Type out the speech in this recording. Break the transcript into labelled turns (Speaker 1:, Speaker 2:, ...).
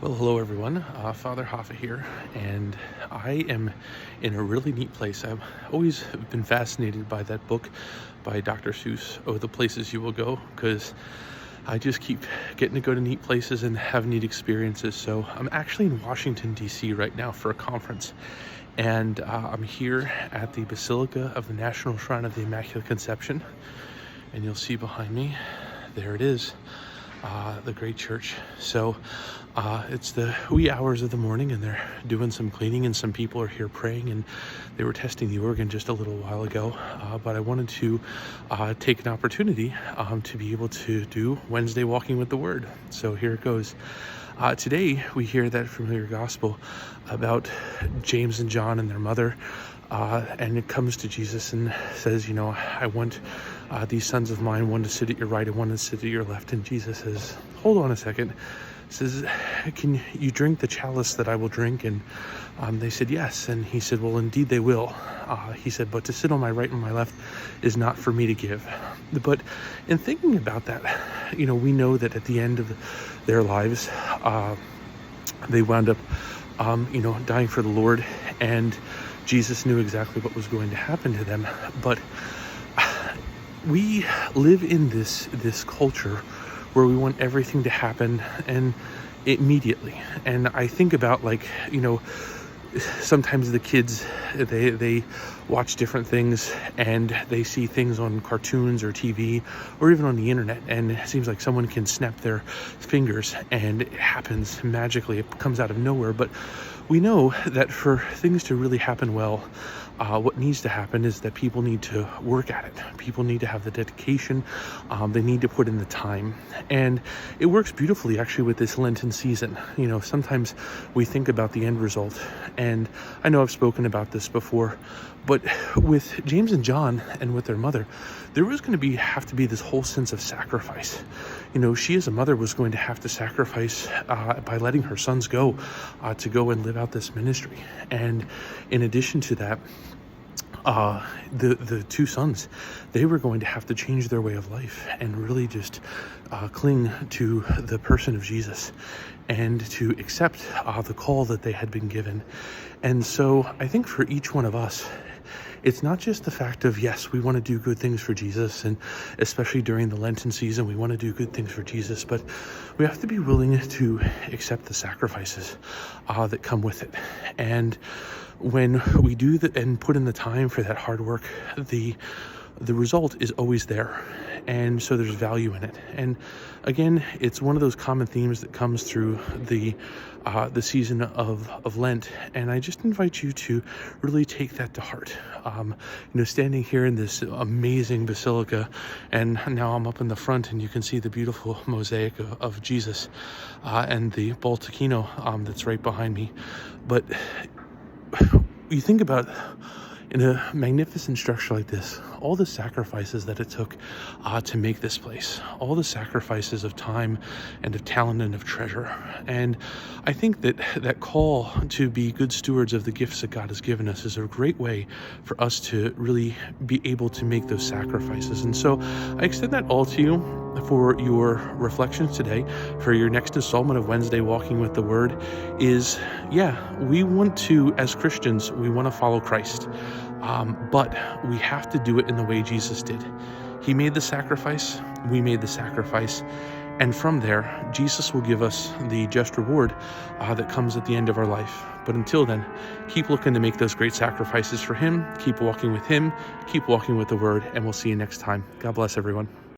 Speaker 1: Well, hello everyone. Father Hoffa here, and I am in a really neat place. I've always been fascinated by that book by Dr. Seuss, Oh, the Places You Will Go, because I just keep getting to go to neat places and have neat experiences. So I'm actually in Washington, D.C. right now for a conference, and I'm here at the Basilica of the National Shrine of the Immaculate Conception, and you'll see behind me, there it is. The great church. So it's the wee hours of the morning, and they're doing some cleaning, and some people are here praying, and they were testing the organ just a little while ago. But I wanted to take an opportunity to be able to do Wednesday Walking with the Word. So here it goes. Today we hear that familiar gospel about James and John and their mother. And it comes to Jesus and says, I want these sons of mine, one to sit at your right and one to sit at your left. And Jesus says, hold on a second. Says, can you drink the chalice that I will drink? And they said, yes. And he said, well, indeed they will. He said, but to sit on my right and my left is not for me to give. But in thinking about that, we know that at the end of their lives, they wound up, dying for the Lord, and Jesus knew exactly what was going to happen to them. But we live in this culture where we want everything to happen and immediately. And I think about, sometimes the kids, they watch different things, and they see things on cartoons or TV or even on the internet, and it seems like someone can snap their fingers and it happens magically. It comes out of nowhere. But we know that for things to really happen well, what needs to happen is that people need to work at it. People need to have the dedication. They need to put in the time. And it works beautifully, actually, with this Lenten season. Sometimes we think about the end result. And I know I've spoken about this before, but with James and John and with their mother, there was going to have to be this whole sense of sacrifice. She as a mother was going to have to sacrifice by letting her sons go to go and live out this ministry. And in addition to that, the two sons, they were going to have to change their way of life and really just cling to the person of Jesus and to accept the call that they had been given. And so I think for each one of us, it's not just the fact of, yes, we want to do good things for Jesus, and especially during the Lenten season, we want to do good things for Jesus, but we have to be willing to accept the sacrifices that come with it. And when we do that and put in the time for that hard work, the result is always there. And so there's value in it. And again, it's one of those common themes that comes through the season of Lent. And I just invite you to really take that to heart. Standing here in this amazing basilica, and now I'm up in the front, and you can see the beautiful mosaic of Jesus and the baldacchino that's right behind me. But you think about, in a magnificent structure like this, all the sacrifices that it took to make this place, all the sacrifices of time and of talent and of treasure. And I think that call to be good stewards of the gifts that God has given us is a great way for us to really be able to make those sacrifices. And so I extend that all to you for your reflections today. For your next installment of Wednesday Walking with the Word is, we want to, as Christians, we want to follow Christ. But we have to do it in the way Jesus did. He made the sacrifice, we made the sacrifice, and from there, Jesus will give us the just reward that comes at the end of our life. But until then, keep looking to make those great sacrifices for Him, keep walking with Him, keep walking with the Word, and we'll see you next time. God bless everyone.